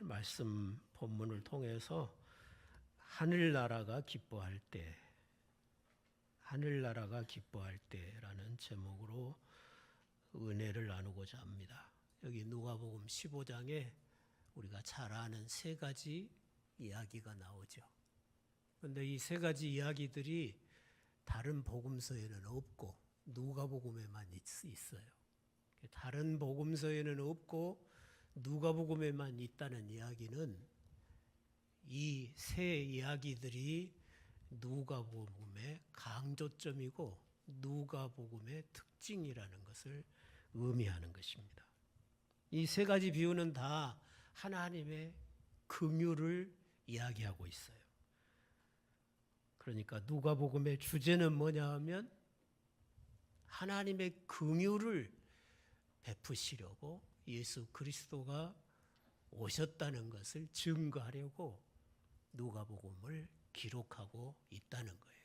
말씀 본문을 통해서 하늘나라가 기뻐할 때, 하늘나라가 기뻐할 때라는 제목으로 은혜를 나누고자 합니다. 여기 누가복음 15장에 우리가 잘 아는 세 가지 이야기가 나오죠. 그런데 이 세 가지 이야기들이 다른 복음서에는 없고 누가복음에만 있어요. 다른 복음서에는 없고 누가복음에만 있다는 이야기는 이 세 이야기들이 누가복음의 강조점이고 누가복음의 특징이라는 것을 의미하는 것입니다. 이 세 가지 비유는 다 하나님의 긍휼을 이야기하고 있어요. 그러니까 누가복음의 주제는 뭐냐 하면 하나님의 긍휼을 베푸시려고 예수 그리스도가 오셨다는 것을 증거하려고 누가복음을 기록하고 있다는 거예요.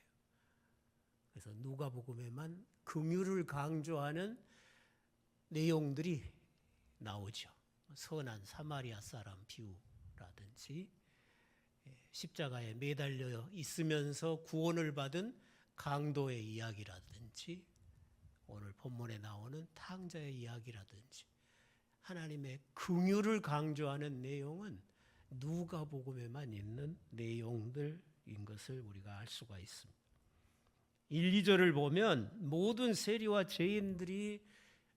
그래서 누가복음에만 긍휼을 강조하는 내용들이 나오죠. 선한 사마리아 사람 비유라든지 십자가에 매달려 있으면서 구원을 받은 강도의 이야기라든지 오늘 본문에 나오는 탕자의 이야기라든지 하나님의 긍휼을 강조하는 내용은 누가복음에만 있는 내용들인 것을 우리가 알 수가 있습니다. 1, 2절을 보면 모든 세리와 죄인들이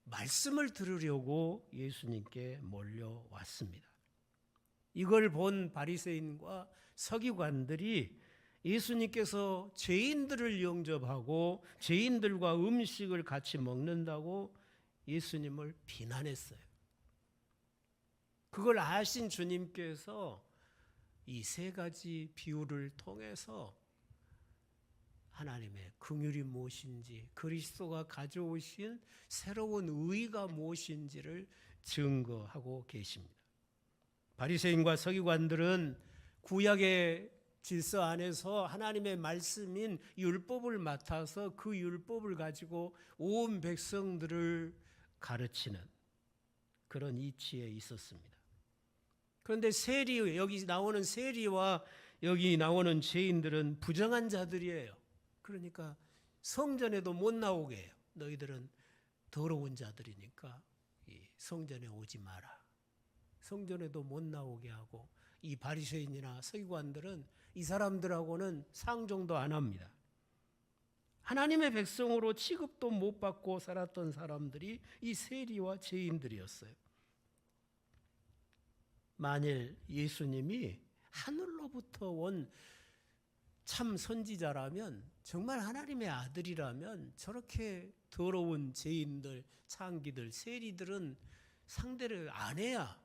말씀을 들으려고 예수님께 몰려왔습니다. 이걸 본 바리새인과 서기관들이 예수님께서 죄인들을 영접하고 죄인들과 음식을 같이 먹는다고 예수님을 비난했어요. 그걸 아신 주님께서 이 세 가지 비유를 통해서 하나님의 긍휼이 무엇인지 그리스도가 가져오신 새로운 의가 무엇인지를 증거하고 계십니다. 바리새인과 서기관들은 구약의 질서 안에서 하나님의 말씀인 율법을 맡아서 그 율법을 가지고 온 백성들을 가르치는 그런 이치에 있었습니다. 그런데 세리, 여기 나오는 세리와 여기 나오는 죄인들은 부정한 자들이에요. 그러니까 성전에도 못 나오게 해요. 너희들은 더러운 자들이니까 성전에 오지 마라. 성전에도 못 나오게 하고 이 바리새인이나 서기관들은 이 사람들하고는 상종도 안 합니다. 하나님의 백성으로 취급도 못 받고 살았던 사람들이 이 세리와 죄인들이었어요. 만일 예수님이 하늘로부터 온 참 선지자라면 정말 하나님의 아들이라면 저렇게 더러운 죄인들, 창기들, 세리들은 상대를 안 해야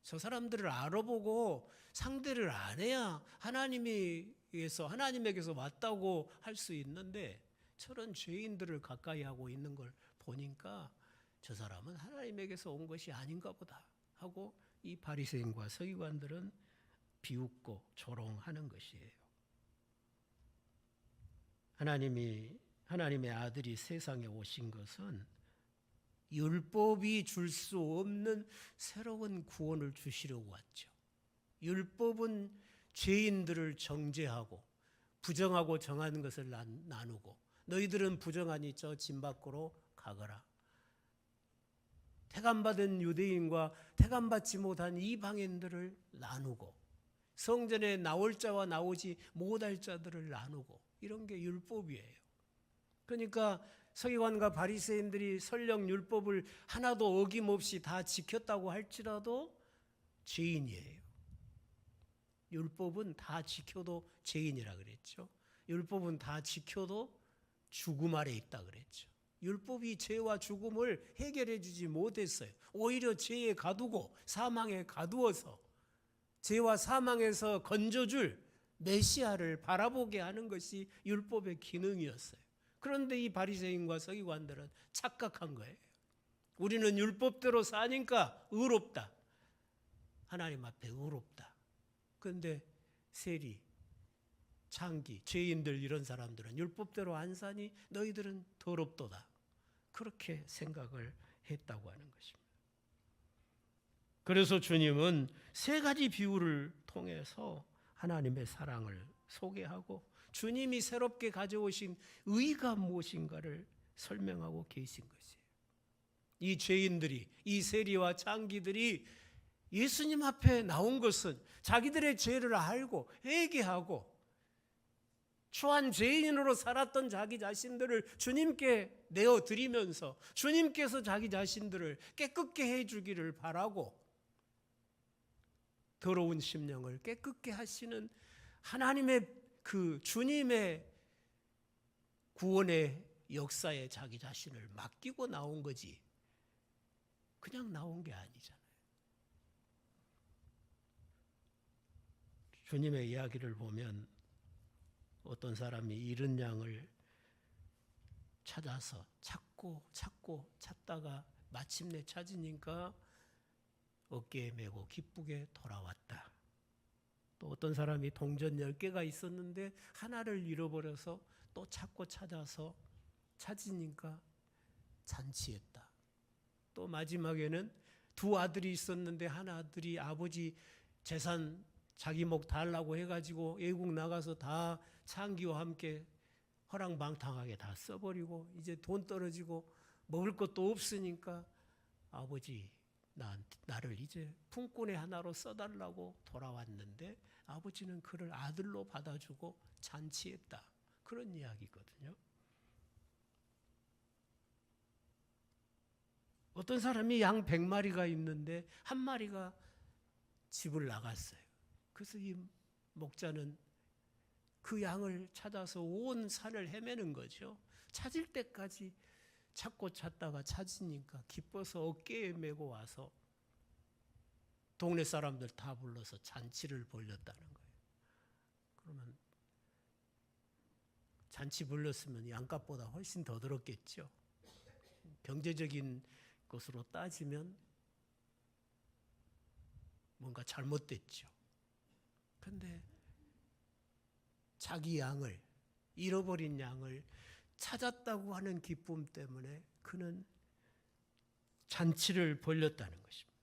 저 사람들을 알아보고 상대를 안 해야 하나님에게서 왔다고 할 수 있는데 저런 죄인들을 가까이 하고 있는 걸 보니까 저 사람은 하나님에게서 온 것이 아닌가 보다 하고 이 바리새인과 서기관들은 비웃고 조롱하는 것이에요. 하나님의 아들이 세상에 오신 것은 율법이 줄 수 없는 새로운 구원을 주시려고 왔죠. 율법은 죄인들을 정죄하고 부정하고 정한 것을 나누고 너희들은 부정하니 저 진 밖으로 가거라. 택함받은 유대인과 택함받지 못한 이방인들을 나누고 성전에 나올 자와 나오지 못할 자들을 나누고 이런 게 율법이에요. 그러니까 서기관과 바리새인들이 설령 율법을 하나도 어김없이 다 지켰다고 할지라도 죄인이에요. 율법은 다 지켜도 죄인이라 그랬죠. 율법은 다 지켜도 죽음 아래 있다 그랬죠. 율법이 죄와 죽음을 해결해 주지 못했어요. 오히려 죄에 가두고 사망에 가두어서 죄와 사망에서 건져줄 메시아를 바라보게 하는 것이 율법의 기능이었어요. 그런데 이 바리새인과 서기관들은 착각한 거예요. 우리는 율법대로 사니까 의롭다. 하나님 앞에 의롭다. 그런데 세리, 창기, 죄인들 이런 사람들은 율법대로 안 사니 너희들은 더럽도다. 그렇게 생각을 했다고 하는 것입니다. 그래서 주님은 세 가지 비유를 통해서 하나님의 사랑을 소개하고 주님이 새롭게 가져오신 의가 무엇인가를 설명하고 계신 것이에요. 이 죄인들이, 이 세리와 창기들이 예수님 앞에 나온 것은 자기들의 죄를 알고 회개하고 초한 죄인으로 살았던 자기 자신들을 주님께 내어드리면서 주님께서 자기 자신들을 깨끗게 해주기를 바라고 더러운 심령을 깨끗게 하시는 하나님의 그 주님의 구원의 역사에 자기 자신을 맡기고 나온 거지 그냥 나온 게 아니잖아요. 주님의 이야기를 보면 어떤 사람이 잃은 양을 찾아서 찾고 찾다가 마침내 찾으니까 어깨에 메고 기쁘게 돌아왔다. 또 어떤 사람이 동전 10개가 있었는데 하나를 잃어버려서 또 찾고 찾아서 찾으니까 잔치했다. 또 마지막에는 두 아들이 있었는데 한 아들이 아버지 재산 자기 목 달라고 해가지고 외국 나가서 다 창기와 함께 허랑방탕하게 다 써버리고 이제 돈 떨어지고 먹을 것도 없으니까 아버지 나를 이제 품꾼의 하나로 써달라고 돌아왔는데 아버지는 그를 아들로 받아주고 잔치했다. 그런 이야기거든요. 어떤 사람이 양 100마리가 있는데 한 마리가 집을 나갔어요. 그래서 이 목자는 그 양을 찾아서 온 산을 헤매는 거죠. 찾을 때까지 찾고 찾다가 찾으니까 기뻐서 어깨에 메고 와서 동네 사람들 다 불러서 잔치를 벌였다는 거예요. 그러면 잔치 불렀으면 양값보다 훨씬 더 들었겠죠. 경제적인 것으로 따지면 뭔가 잘못됐죠. 그런데 자기 양을, 잃어버린 양을 찾았다고 하는 기쁨 때문에 그는 잔치를 벌였다는 것입니다.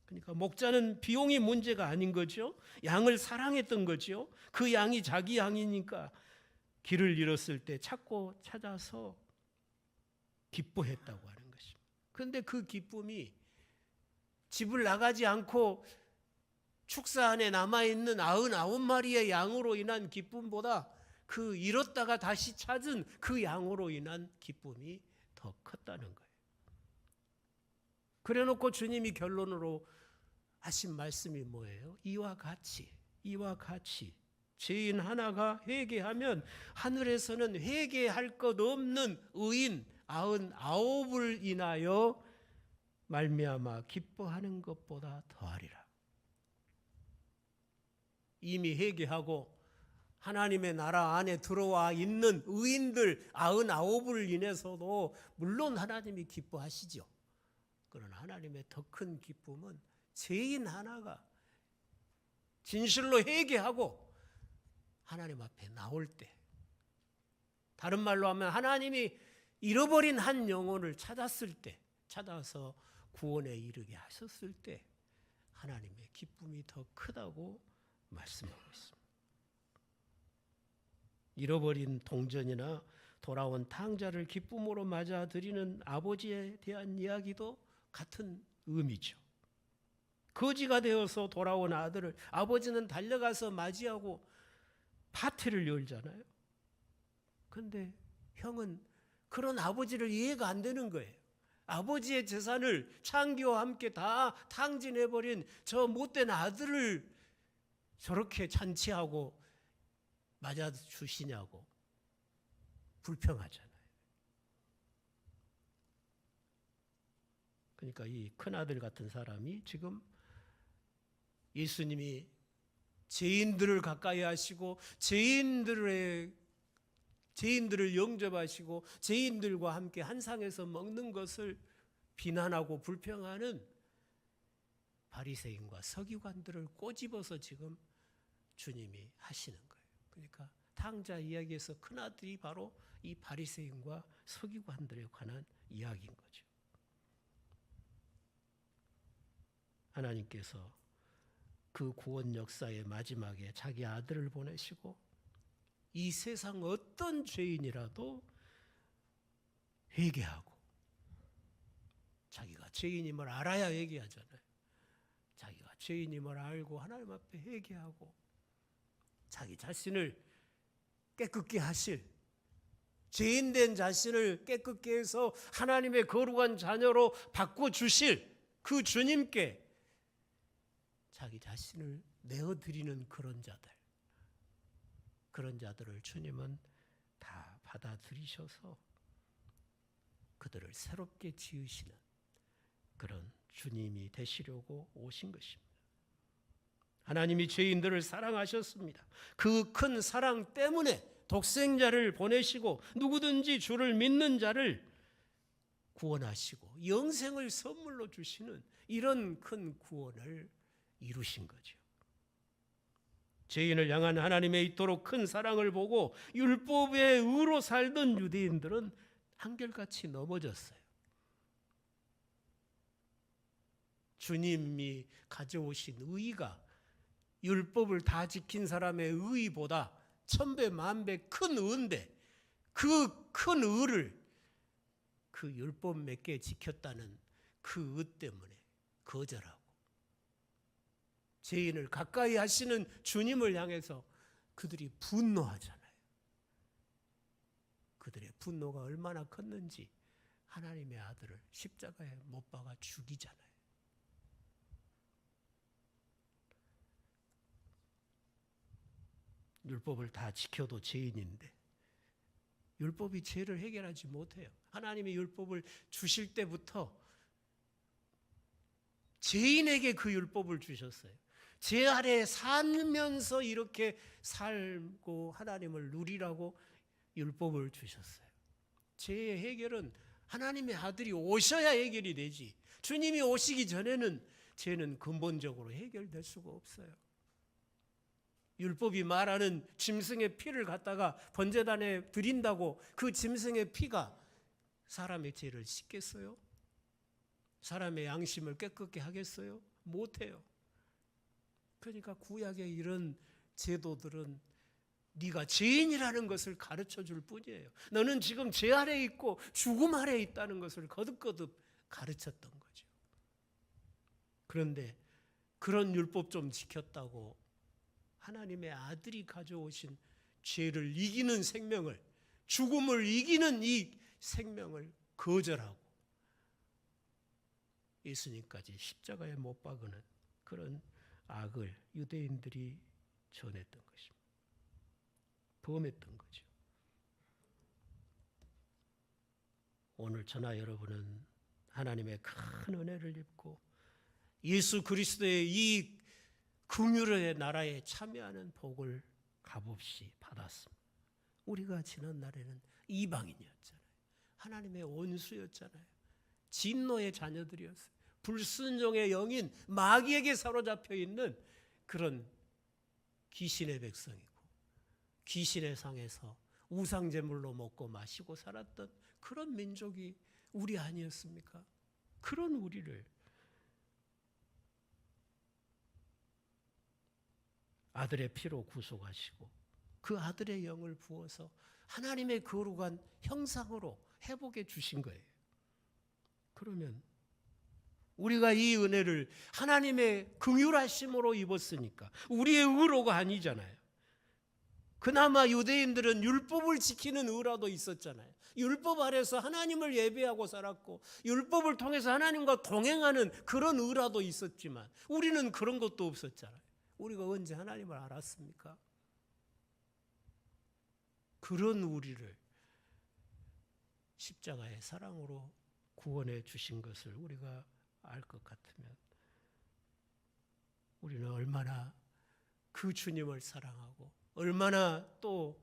그러니까 목자는 비용이 문제가 아닌 거죠. 양을 사랑했던 거죠. 그 양이 자기 양이니까 길을 잃었을 때 찾고 찾아서 기뻐했다고 하는 것입니다. 그런데 그 기쁨이 집을 나가지 않고 축사 안에 남아있는 99마리의 양으로 인한 기쁨보다 그 잃었다가 다시 찾은 그 양으로 인한 기쁨이 더 컸다는 거예요. 그래놓고 주님이 결론으로 하신 말씀이 뭐예요? 이와 같이 죄인 하나가 회개하면 하늘에서는 회개할 것 없는 의인 99을 인하여 말미암아 기뻐하는 것보다 더하리라. 이미 회개하고 하나님의 나라 안에 들어와 있는 의인들 99을 인해서도 물론 하나님이 기뻐하시죠. 그러나 하나님의 더 큰 기쁨은 죄인 하나가 진실로 회개하고 하나님 앞에 나올 때, 다른 말로 하면 하나님이 잃어버린 한 영혼을 찾았을 때, 찾아서 구원에 이르게 하셨을 때 하나님의 기쁨이 더 크다고 말씀하고 있습니다. 잃어버린 동전이나 돌아온 탕자를 기쁨으로 맞아들이는 아버지에 대한 이야기도 같은 의미죠. 거지가 되어서 돌아온 아들을 아버지는 달려가서 맞이하고 파티를 열잖아요. 그런데 형은 그런 아버지를 이해가 안 되는 거예요. 아버지의 재산을 창기와 함께 다 탕진해버린 저 못된 아들을 저렇게 잔치하고 맞아주시냐고 불평하잖아요. 그러니까 이 큰아들 같은 사람이 지금 예수님이 죄인들을 가까이 하시고 죄인들을 영접하시고 죄인들과 함께 한 상에서 먹는 것을 비난하고 불평하는 바리새인과 서기관들을 꼬집어서 지금 주님이 하시는 거예요. 그러니까 탕자 이야기에서 큰아들이 바로 이 바리새인과 서기관들에 관한 이야기인 거죠. 하나님께서 그 구원 역사의 마지막에 자기 아들을 보내시고 이 세상 어떤 죄인이라도 회개하고, 자기가 죄인임을 알아야 회개하잖아요. 자기가 죄인임을 알고 하나님 앞에 회개하고 자기 자신을 깨끗게 하실, 죄인된 자신을 깨끗게 해서 하나님의 거룩한 자녀로 바꿔주실 그 주님께 자기 자신을 내어드리는 그런 자들을 주님은 다 받아들이셔서 그들을 새롭게 지으시는 그런 주님이 되시려고 오신 것입니다. 하나님이 죄인들을 사랑하셨습니다. 그 큰 사랑 때문에 독생자를 보내시고 누구든지 주를 믿는 자를 구원하시고 영생을 선물로 주시는 이런 큰 구원을 이루신 거죠. 죄인을 향한 하나님의 이토록 큰 사랑을 보고 율법의 의로 살던 유대인들은 한결같이 넘어졌어요. 주님이 가져오신 의가 율법을 다 지킨 사람의 의보다 천배 만배 큰 의인데 그 큰 의를 그 율법 몇 개 지켰다는 그 의 때문에 거절하고 죄인을 가까이 하시는 주님을 향해서 그들이 분노하잖아요. 그들의 분노가 얼마나 컸는지 하나님의 아들을 십자가에 못 박아 죽이잖아요. 율법을 다 지켜도 죄인인데 율법이 죄를 해결하지 못해요. 하나님이 율법을 주실 때부터 죄인에게 그 율법을 주셨어요. 죄 아래 살면서 이렇게 살고 하나님을 누리라고 율법을 주셨어요. 죄의 해결은 하나님의 아들이 오셔야 해결이 되지, 주님이 오시기 전에는 죄는 근본적으로 해결될 수가 없어요. 율법이 말하는 짐승의 피를 갖다가 번제단에 드린다고 그 짐승의 피가 사람의 죄를 씻겠어요? 사람의 양심을 깨끗게 하겠어요? 못해요. 그러니까 구약의 이런 제도들은 네가 죄인이라는 것을 가르쳐 줄 뿐이에요. 너는 지금 죄 아래에 있고 죽음 아래에 있다는 것을 거듭거듭 가르쳤던 거죠. 그런데 그런 율법 좀 지켰다고 하나님의 아들이 가져오신 죄를 이기는 생명을, 죽음을 이기는 이 생명을 거절하고 예수님까지 십자가에 못 박으는 그런 악을 유대인들이 전했던 것입니다. 범했던 거죠. 오늘 저나 여러분은 하나님의 큰 은혜를 입고 예수 그리스도의 이 긍휼의 나라에 참여하는 복을 값없이 받았습니다. 우리가 지난 날에는 이방인이었잖아요. 하나님의 원수였잖아요. 진노의 자녀들이었어요. 불순종의 영인 마귀에게 사로잡혀 있는 그런 귀신의 백성이고 귀신의 상에서 우상제물로 먹고 마시고 살았던 그런 민족이 우리 아니었습니까? 그런 우리를 아들의 피로 구속하시고 그 아들의 영을 부어서 하나님의 거룩한 형상으로 회복해 주신 거예요. 그러면 우리가 이 은혜를 하나님의 긍휼하심으로 입었으니까 우리의 의로가 아니잖아요. 그나마 유대인들은 율법을 지키는 의라도 있었잖아요. 율법 아래서 하나님을 예배하고 살았고 율법을 통해서 하나님과 동행하는 그런 의라도 있었지만 우리는 그런 것도 없었잖아요. 우리가 언제 하나님을 알았습니까? 그런 우리를 십자가의 사랑으로 구원해 주신 것을 우리가 알 것 같으면 우리는 얼마나 그 주님을 사랑하고 얼마나 또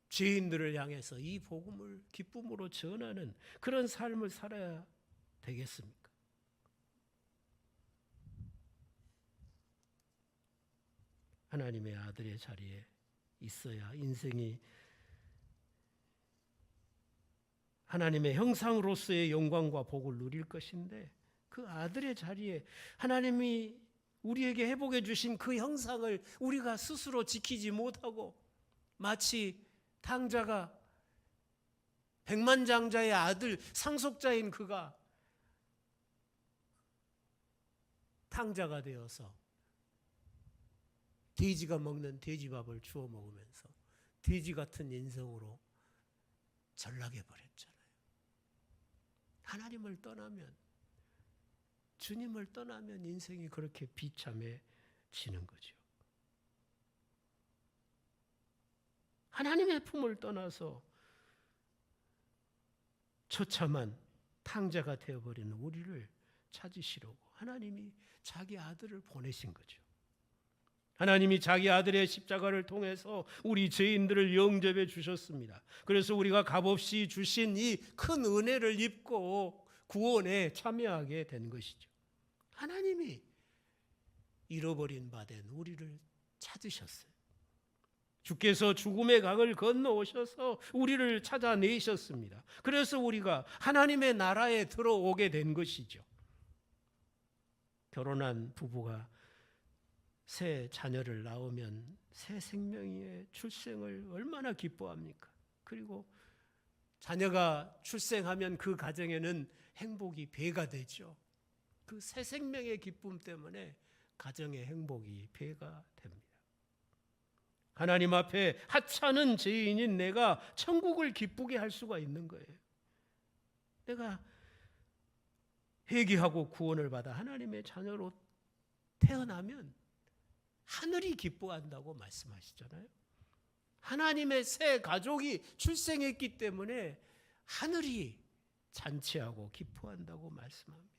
죄인들을 향해서 이 복음을 기쁨으로 전하는 그런 삶을 살아야 되겠습니까? 하나님의 아들의 자리에 있어야 인생이 하나님의 형상으로서의 영광과 복을 누릴 것인데 그 아들의 자리에 하나님이 우리에게 회복해 주신 그 형상을 우리가 스스로 지키지 못하고 마치 탕자가 백만장자의 아들 상속자인 그가 탕자가 되어서 돼지가 먹는 돼지밥을 주워 먹으면서 돼지 같은 인생으로 전락해 버렸잖아요. 하나님을 떠나면, 주님을 떠나면 인생이 그렇게 비참해지는 거죠. 하나님의 품을 떠나서 처참한 탕자가 되어버리는 우리를 찾으시려고 하나님이 자기 아들을 보내신 거죠. 하나님이 자기 아들의 십자가를 통해서 우리 죄인들을 영접해 주셨습니다. 그래서 우리가 값없이 주신 이 큰 은혜를 입고 구원에 참여하게 된 것이죠. 하나님이 잃어버린 바 된 우리를 찾으셨어요. 주께서 죽음의 강을 건너오셔서 우리를 찾아내셨습니다. 그래서 우리가 하나님의 나라에 들어오게 된 것이죠. 결혼한 부부가 새 자녀를 낳으면 새 생명의 출생을 얼마나 기뻐합니까? 그리고 자녀가 출생하면 그 가정에는 행복이 배가 되죠. 그 새 생명의 기쁨 때문에 가정의 행복이 배가 됩니다. 하나님 앞에 하찮은 죄인인 내가 천국을 기쁘게 할 수가 있는 거예요. 내가 회개하고 구원을 받아 하나님의 자녀로 태어나면 하늘이 기뻐한다고 말씀하시잖아요. 하나님의 새 가족이 출생했기 때문에 하늘이 잔치하고 기뻐한다고 말씀합니다.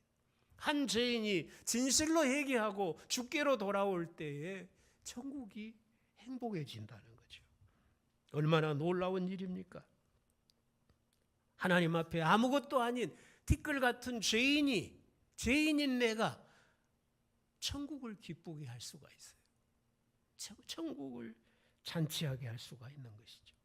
한 죄인이 진실로 회개하고 주께로 돌아올 때에 천국이 행복해진다는 거죠. 얼마나 놀라운 일입니까? 하나님 앞에 아무것도 아닌 티끌 같은 죄인인 내가 천국을 기쁘게 할 수가 있어요. 천국을 잔치하게 할 수가 있는 것이죠.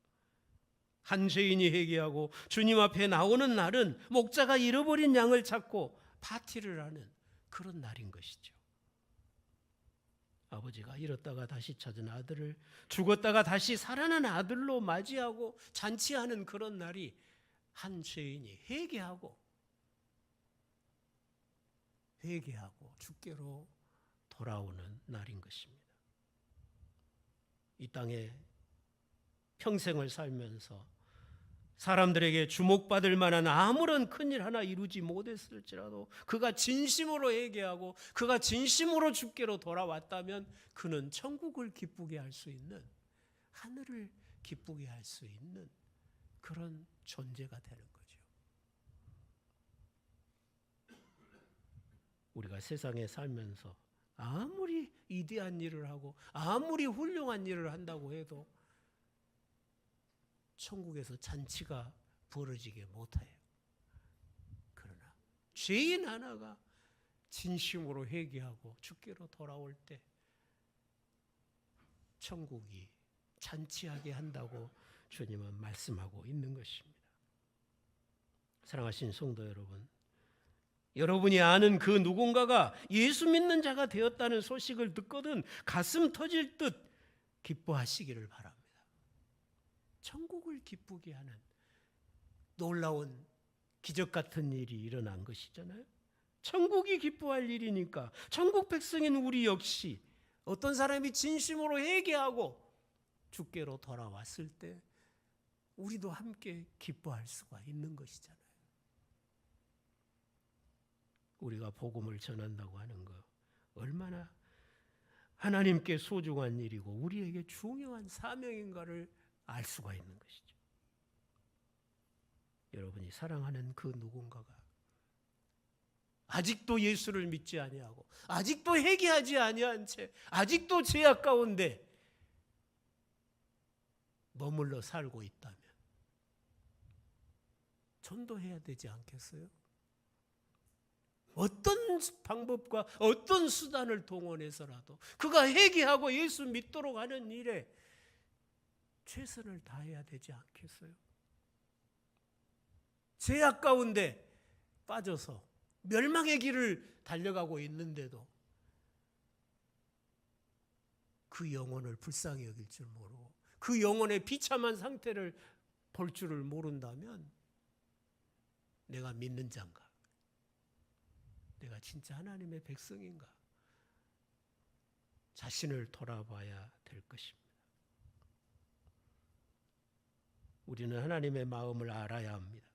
한 죄인이 회개하고 주님 앞에 나오는 날은 목자가 잃어버린 양을 찾고 파티를 하는 그런 날인 것이죠. 아버지가 잃었다가 다시 찾은 아들을, 죽었다가 다시 살아난 아들로 맞이하고 잔치하는 그런 날이 한 죄인이 회개하고 주께로 돌아오는 날인 것입니다. 이 땅에 평생을 살면서 사람들에게 주목받을 만한 아무런 큰일 하나 이루지 못했을지라도 그가 진심으로 회개하고 그가 진심으로 주께로 돌아왔다면 그는 천국을 기쁘게 할 수 있는, 하늘을 기쁘게 할 수 있는 그런 존재가 되는 거죠. 우리가 세상에 살면서 아무리 위대한 일을 하고 아무리 훌륭한 일을 한다고 해도 천국에서 잔치가 벌어지게 못해요. 그러나 죄인 하나가 진심으로 회개하고 주께로 돌아올 때 천국이 잔치하게 한다고 주님은 말씀하고 있는 것입니다. 사랑하신 성도 여러분, 여러분이 아는 그 누군가가 예수 믿는 자가 되었다는 소식을 듣거든 가슴 터질 듯 기뻐하시기를 바랍니다. 천국을 기쁘게 하는 놀라운 기적 같은 일이 일어난 것이잖아요. 천국이 기뻐할 일이니까 천국 백성인 우리 역시 어떤 사람이 진심으로 회개하고 주께로 돌아왔을 때 우리도 함께 기뻐할 수가 있는 것이잖아요. 우리가 복음을 전한다고 하는 거 얼마나 하나님께 소중한 일이고 우리에게 중요한 사명인가를 알 수가 있는 것이죠. 여러분이 사랑하는 그 누군가가 아직도 예수를 믿지 아니하고 아직도 회개하지 아니한 채 아직도 죄악 가운데 머물러 살고 있다면 전도해야 되지 않겠어요? 어떤 방법과 어떤 수단을 동원해서라도 그가 회개하고 예수 믿도록 하는 일에 최선을 다해야 되지 않겠어요? 죄악 가운데 빠져서 멸망의 길을 달려가고 있는데도 그 영혼을 불쌍히 여길 줄 모르고 그 영혼의 비참한 상태를 볼 줄을 모른다면 내가 믿는 자인가? 내가 진짜 하나님의 백성인가? 자신을 돌아봐야 될 것입니다. 우리는 하나님의 마음을 알아야 합니다.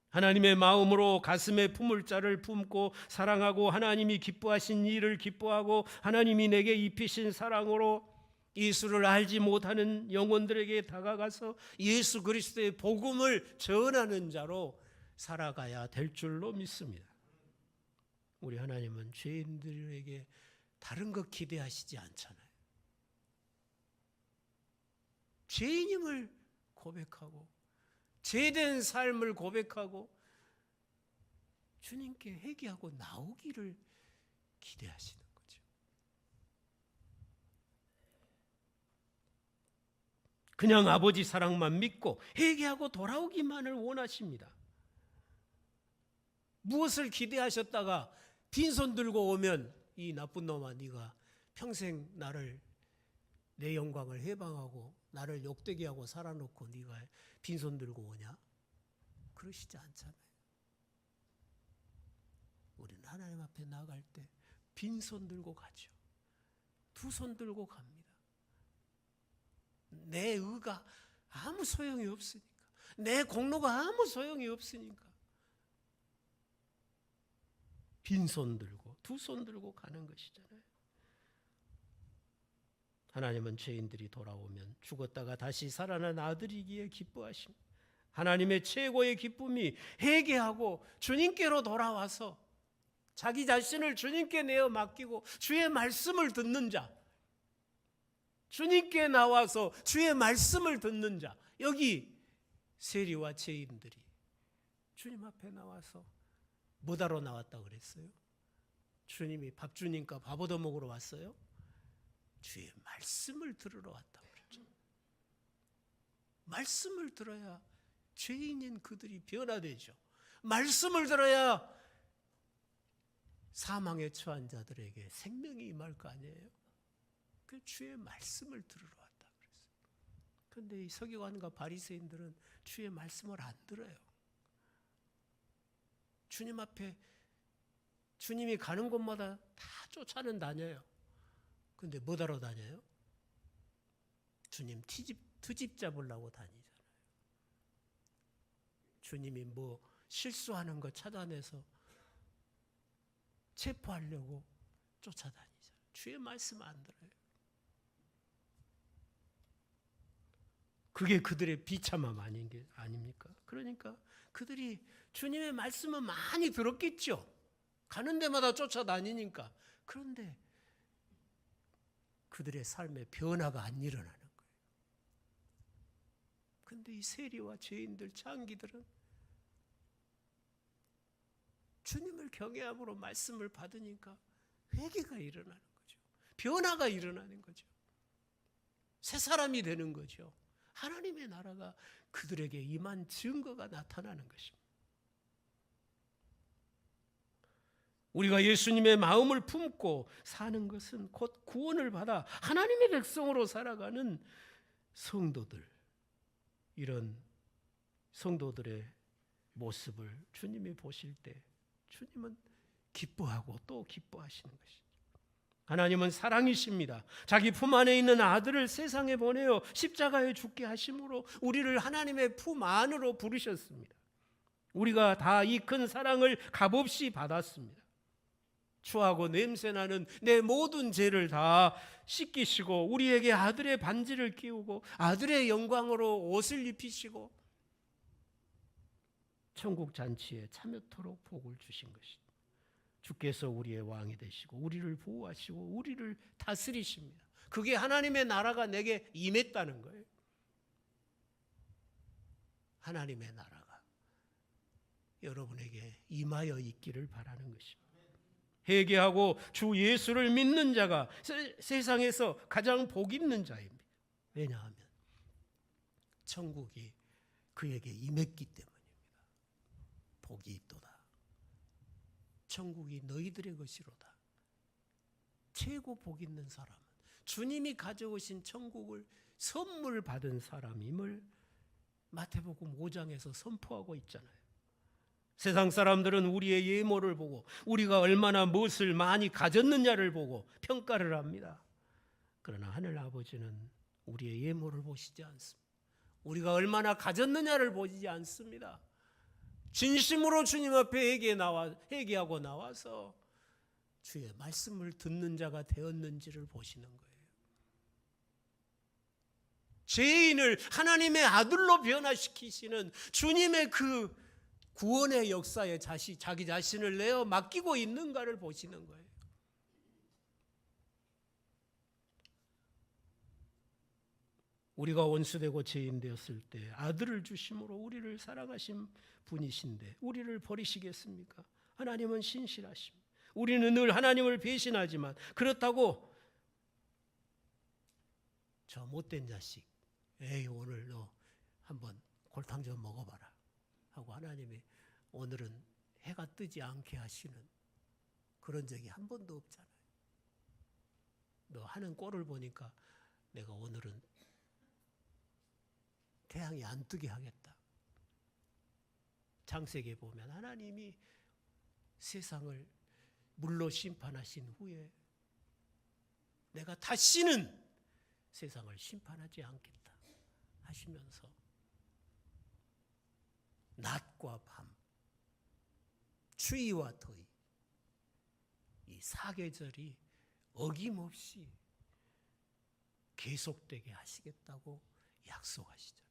하나님의 마음으로 가슴에 품을 자를 품고 사랑하고 하나님이 기뻐하신 일을 기뻐하고 하나님이 내게 입히신 사랑으로 예수를 알지 못하는 영혼들에게 다가가서 예수 그리스도의 복음을 전하는 자로 살아가야 될 줄로 믿습니다. 우리 하나님은 죄인들에게 다른 것 기대하시지 않잖아요. 죄인임을 고백하고 죄된 삶을 고백하고 주님께 회개하고 나오기를 기대하시는 거죠. 그냥 아버지 사랑만 믿고 회개하고 돌아오기만을 원하십니다. 무엇을 기대하셨다가 빈손 들고 오면 이 나쁜 놈아 네가 평생 나를 내 영광을 해방하고 나를 욕되게 하고 살아놓고 네가 빈손 들고 오냐? 그러시지 않잖아요. 우리는 하나님 앞에 나아갈 때 빈손 들고 가죠. 두 손 들고 갑니다. 내 의가 아무 소용이 없으니까, 내 공로가 아무 소용이 없으니까 빈손 들고 두 손 들고 가는 것이잖아요. 하나님은 죄인들이 돌아오면 죽었다가 다시 살아난 아들이기에 기뻐하십니다. 하나님의 최고의 기쁨이 회개하고 주님께로 돌아와서 자기 자신을 주님께 내어 맡기고 주의 말씀을 듣는 자, 주님께 나와서 주의 말씀을 듣는 자, 여기 세리와 죄인들이 주님 앞에 나와서 뭐하러 나왔다고 그랬어요? 주님이 밥 주니까 밥 얻어 먹으러 왔어요? 주의 말씀을 들으러 왔다고 그랬죠. 말씀을 들어야 죄인인 그들이 변화되죠. 말씀을 들어야 사망에 처한 자들에게 생명이 임할 거 아니에요. 그 주의 말씀을 들으러 왔다 그랬어요. 그런데 이 서기관과 바리새인들은 주의 말씀을 안 들어요. 주님 앞에 주님이 가는 곳마다 다 쫓아는 다녀요. 근데 뭐 하러 다녀요? 주님 트집 잡으려고 다니잖아요. 주님이 뭐 실수하는 거 찾아내서 체포하려고 쫓아다니잖아요. 주의 말씀 안 들어요. 그게 그들의 비참함 아닙니까? 그러니까 그들이 주님의 말씀은 많이 들었겠죠. 가는 데마다 쫓아다니니까. 그런데 그들의 삶에 변화가 안 일어나는 거예요. 그런데 이 세리와 죄인들, 창기들은 주님을 경외함으로 말씀을 받으니까 회개가 일어나는 거죠. 변화가 일어나는 거죠. 새 사람이 되는 거죠. 하나님의 나라가 그들에게 임한 증거가 나타나는 것입니다. 우리가 예수님의 마음을 품고 사는 것은 곧 구원을 받아 하나님의 백성으로 살아가는 성도들, 이런 성도들의 모습을 주님이 보실 때 주님은 기뻐하고 또 기뻐하시는 것이죠. 하나님은 사랑이십니다. 자기 품 안에 있는 아들을 세상에 보내어 십자가에 죽게 하심으로 우리를 하나님의 품 안으로 부르셨습니다. 우리가 다 이 큰 사랑을 값없이 받았습니다. 추하고 냄새나는 내 모든 죄를 다 씻기시고 우리에게 아들의 반지를 끼우고 아들의 영광으로 옷을 입히시고 천국 잔치에 참여토록 복을 주신 것입니다. 주께서 우리의 왕이 되시고 우리를 보호하시고 우리를 다스리십니다. 그게 하나님의 나라가 내게 임했다는 거예요. 하나님의 나라가 여러분에게 임하여 있기를 바라는 것입니다. 회개하고 주 예수를 믿는 자가 세상에서 가장 복 있는 자입니다. 왜냐하면 천국이 그에게 임했기 때문입니다. 복이 있도다. 천국이 너희들의 것이로다. 최고 복 있는 사람은 주님이 가져오신 천국을 선물 받은 사람임을 마태복음 5장에서 선포하고 있잖아요. 세상 사람들은 우리의 예모를 보고 우리가 얼마나 무엇을 많이 가졌느냐를 보고 평가를 합니다. 그러나 하늘 아버지는 우리의 예모를 보시지 않습니다. 우리가 얼마나 가졌느냐를 보지 않습니다. 진심으로 주님 앞에 회개하고 나와서 주의 말씀을 듣는 자가 되었는지를 보시는 거예요. 죄인을 하나님의 아들로 변화시키시는 주님의 그 구원의 역사에 자기 자신을 내어 맡기고 있는가를 보시는 거예요. 우리가 원수되고 죄인 되었을 때 아들을 주심으로 우리를 사랑하신 분이신데 우리를 버리시겠습니까? 하나님은 신실하십니다. 우리는 늘 하나님을 배신하지만 그렇다고 저 못된 자식, 에이 오늘 너 한번 골탕 좀 먹어봐라 하고 하나님이 오늘은 해가 뜨지 않게 하시는 그런 적이 한 번도 없잖아요. 너 하는 꼴을 보니까 내가 오늘은 태양이 안 뜨게 하겠다. 창세기에 보면 하나님이 세상을 물로 심판하신 후에 내가 다시는 세상을 심판하지 않겠다 하시면서 낮과 밤, 추위와 더위, 이 사계절이 어김없이 계속되게 하시겠다고 약속하시잖아요.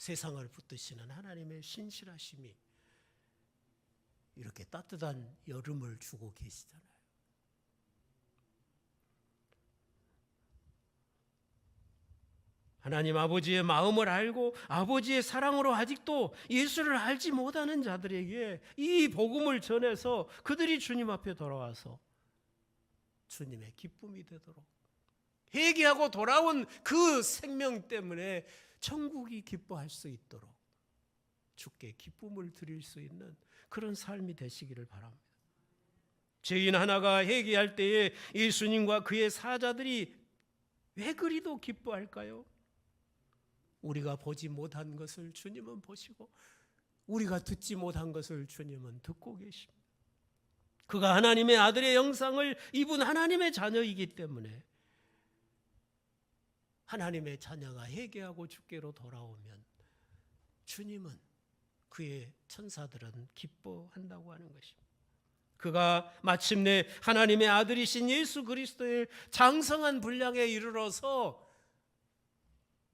세상을 붙드시는 하나님의 신실하심이 이렇게 따뜻한 여름을 주고 계시잖아요. 하나님 아버지의 마음을 알고 아버지의 사랑으로 아직도 예수를 알지 못하는 자들에게 이 복음을 전해서 그들이 주님 앞에 돌아와서 주님의 기쁨이 되도록 회개하고 돌아온 그 생명 때문에 천국이 기뻐할 수 있도록 주께 기쁨을 드릴 수 있는 그런 삶이 되시기를 바랍니다. 죄인 하나가 회개할 때에 예수님과 그의 사자들이 왜 그리도 기뻐할까요? 우리가 보지 못한 것을 주님은 보시고 우리가 듣지 못한 것을 주님은 듣고 계십니다. 그가 하나님의 아들의 형상을 입은 하나님의 자녀이기 때문에 하나님의 자녀가 회개하고 주께로 돌아오면 주님은 그의 천사들은 기뻐한다고 하는 것입니다. 그가 마침내 하나님의 아들이신 예수 그리스도의 장성한 분량에 이르러서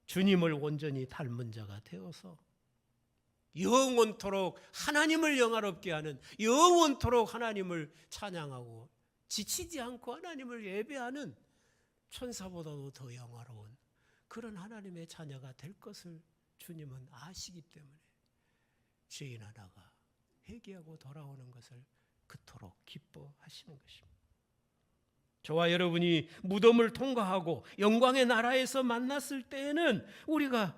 주님을 온전히 닮은 자가 되어서 영원토록 하나님을 영화롭게 하는, 영원토록 하나님을 찬양하고 지치지 않고 하나님을 예배하는 천사보다도 더 영화로운 그런 하나님의 자녀가 될 것을 주님은 아시기 때문에 죄인 하나가 회개하고 돌아오는 것을 그토록 기뻐하시는 것입니다. 저와 여러분이 무덤을 통과하고 영광의 나라에서 만났을 때에는 우리가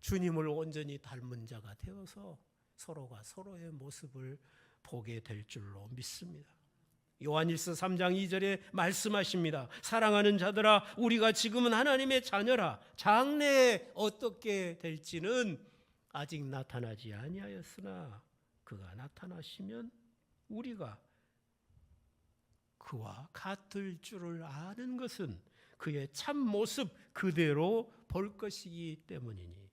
주님을 온전히 닮은 자가 되어서 서로가 서로의 모습을 보게 될 줄로 믿습니다. 요한일서 3장 2절에 말씀하십니다. 사랑하는 자들아, 우리가 지금은 하나님의 자녀라. 장래에 어떻게 될지는 아직 나타나지 아니하였으나 그가 나타나시면 우리가 그와 같을 줄을 아는 것은 그의 참 모습 그대로 볼 것이기 때문이니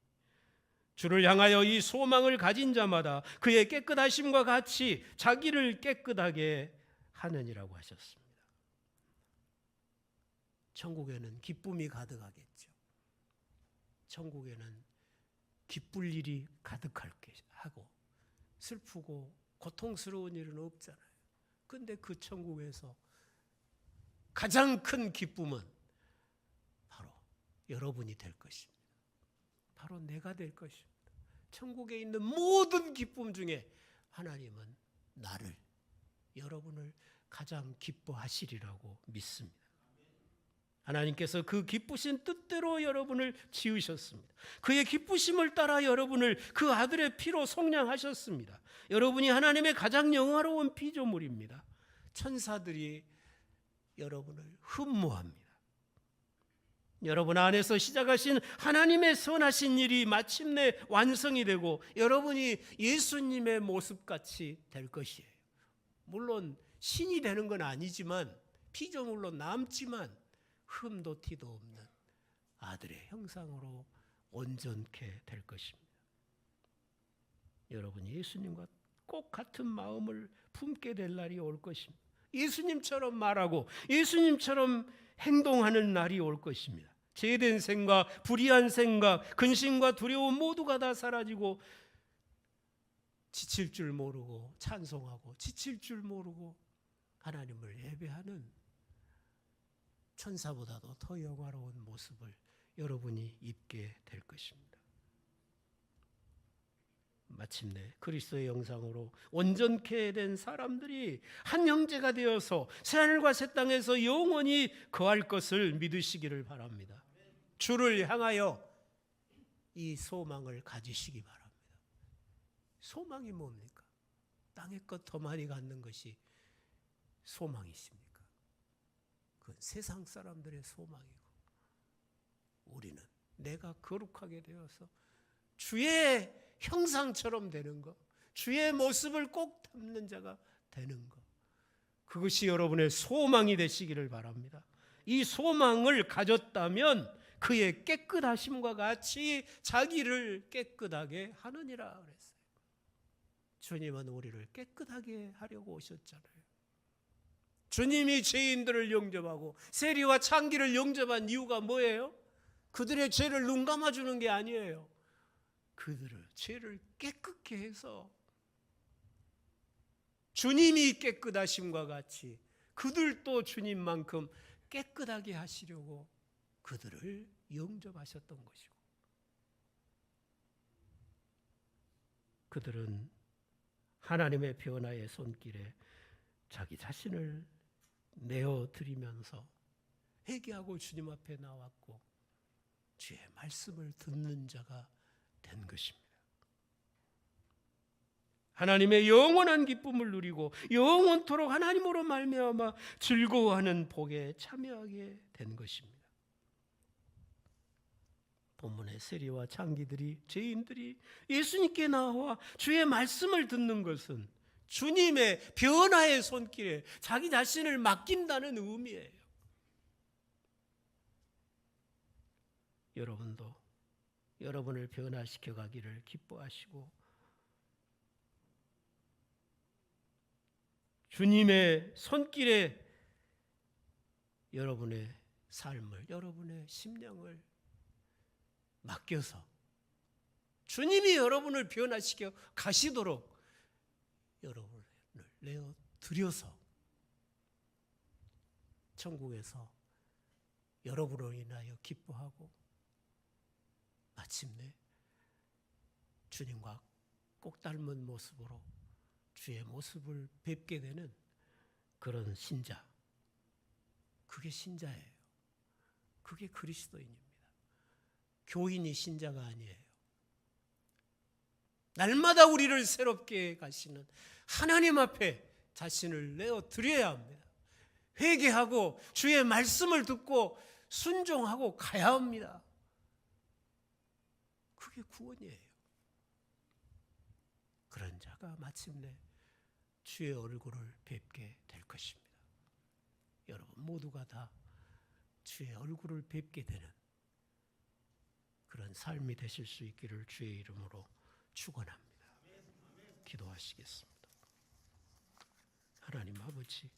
주를 향하여 이 소망을 가진 자마다 그의 깨끗하심과 같이 자기를 깨끗하게 하느니라고 하셨습니다. 천국에는 기쁨이 가득하겠죠. 천국에는 기쁠 일이 가득할 하고 슬프고 고통스러운 일은 없잖아요. 근데 그 천국에서 가장 큰 기쁨은 바로 여러분이 될 것입니다. 바로 내가 될 것입니다. 천국에 있는 모든 기쁨 중에 하나님은 나를, 여러분을 가장 기뻐하시리라고 믿습니다. 하나님께서 그 기쁘신 뜻대로 여러분을 지으셨습니다. 그의 기쁘심을 따라 여러분을 그 아들의 피로 속량하셨습니다. 여러분이 하나님의 가장 영화로운 피조물입니다. 천사들이 여러분을 흠모합니다. 여러분 안에서 시작하신 하나님의 선하신 일이 마침내 완성이 되고 여러분이 예수님의 모습같이 될 것이에요. 물론 신이 되는 건 아니지만 피조물로 남지만 흠도 티도 없는 아들의 형상으로 온전케 될 것입니다. 여러분이 예수님과 꼭 같은 마음을 품게 될 날이 올 것입니다. 예수님처럼 말하고 예수님처럼 행동하는 날이 올 것입니다. 죄된 생각, 불의한 생각, 근심과 두려움 모두가 다 사라지고 지칠 줄 모르고 찬송하고 지칠 줄 모르고 하나님을 예배하는 천사보다도 더 영화로운 모습을 여러분이 입게 될 것입니다. 마침내 그리스도의 형상으로 온전케 된 사람들이 한 형제가 되어서 새하늘과 새 땅에서 영원히 거할 것을 믿으시기를 바랍니다. 주를 향하여 이 소망을 가지시기 바랍니다. 소망이 뭡니까? 땅의 것 더 많이 갖는 것이 소망이십니까? 그건 세상 사람들의 소망이고 우리는 내가 거룩하게 되어서 주의 형상처럼 되는 것, 주의 모습을 꼭 담는 자가 되는 것, 그것이 여러분의 소망이 되시기를 바랍니다. 이 소망을 가졌다면 그의 깨끗하심과 같이 자기를 깨끗하게 하느니라 그랬어요. 주님은 우리를 깨끗하게 하려고 오셨잖아요. 주님이 죄인들을 영접하고 세리와 창기를 영접한 이유가 뭐예요? 그들의 죄를 눈 감아주는 게 아니에요. 그들을 죄를 깨끗게 해서 주님이 깨끗하심과 같이 그들도 주님만큼 깨끗하게 하시려고 그들을 영접하셨던 것이고, 그들은 하나님의 변화의 손길에 자기 자신을 내어드리면서 회개하고 주님 앞에 나왔고 주의 말씀을 듣는 자가 된 것입니다. 하나님의 영원한 기쁨을 누리고 영원토록 하나님으로 말미암아 즐거워하는 복에 참여하게 된 것입니다. 본문의 세리와 창기들이, 죄인들이 예수님께 나와 주의 말씀을 듣는 것은 주님의 변화의 손길에 자기 자신을 맡긴다는 의미예요. 여러분도 여러분을 변화시켜 가기를 기뻐하시고 주님의 손길에 여러분의 삶을, 여러분의 심령을 맡겨서 주님이 여러분을 변화시켜 가시도록 여러분을 내어 드려서 천국에서 여러분으로 인하여 기뻐하고 마침내 주님과 꼭 닮은 모습으로 주의 모습을 뵙게 되는 그런 신자, 그게 신자예요. 그게 그리스도인입니다. 교인이 신자가 아니에요. 날마다 우리를 새롭게 가시는 하나님 앞에 자신을 내어 드려야 합니다. 회개하고 주의 말씀을 듣고 순종하고 가야 합니다. 그게 구원이에요. 그런 자가 마침내 주의 얼굴을 뵙게 될 것입니다. 여러분 모두가 다 주의 얼굴을 뵙게 되는 그런 삶이 되실 수 있기를 주의 이름으로 축원합니다. 기도하시겠습니다. 하나님 아버지,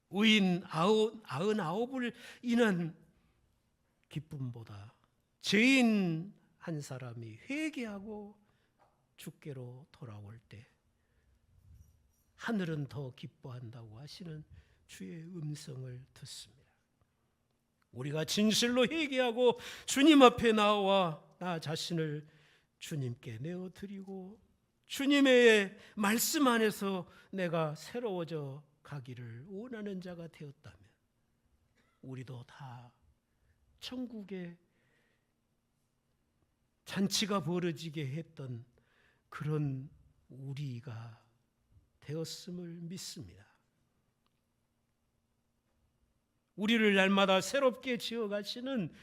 의인 99을 인한 기쁨보다 죄인 한 사람이 회개하고 주께로 돌아올 때 하늘은 더 기뻐한다고 하시는 주의 음성을 듣습니다. 우리가 진실로 회개하고 주님 앞에 나와 나 자신을 주님께 내어드리고 주님의 말씀 안에서 내가 새로워져 가기를 원하는 자가 되었다면 우리도 다 천국에 잔치가 벌어지게 했던 그런 우리가 되었음을 믿습니다. 우리를 날마다 새롭게 지어가시는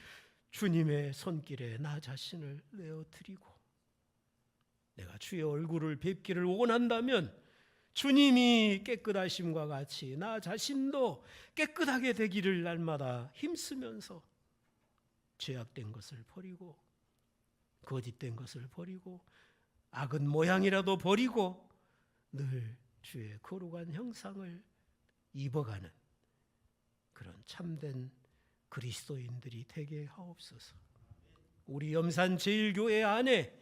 주님의 손길에 나 자신을 내어드리고, 내가 주의 얼굴을 뵙기를 원한다면 주님이 깨끗하심과 같이 나 자신도 깨끗하게 되기를 날마다 힘쓰면서 죄악된 것을 버리고, 거짓된 것을 버리고, 악은 모양이라도 버리고 늘 주의 거룩한 형상을 입어가는 그런 참된 그리스도인들이 되게 하옵소서. 우리 염산 제일교회 안에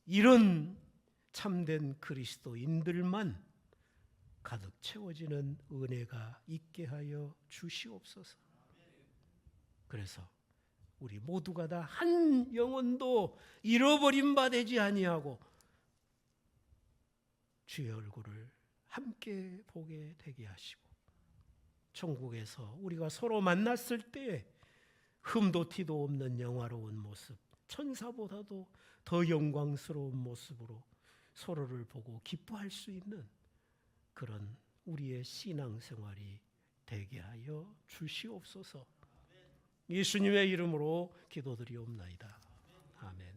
이런 참된 그리스도인들만 가득 채워지는 은혜가 있게 하여 주시옵소서. 그래서 우리 모두가 다 한 영혼도 잃어버림 바 되지 아니하고 주의 얼굴을 함께 보게 되게 하시고, 천국에서 우리가 서로 만났을 때 흠도 티도 없는 영화로운 모습, 천사보다도 더 영광스러운 모습으로 서로를 보고 기뻐할 수 있는 그런 우리의 신앙생활이 되게 하여 주시옵소서. 예수님의 이름으로 기도드리옵나이다. 아멘.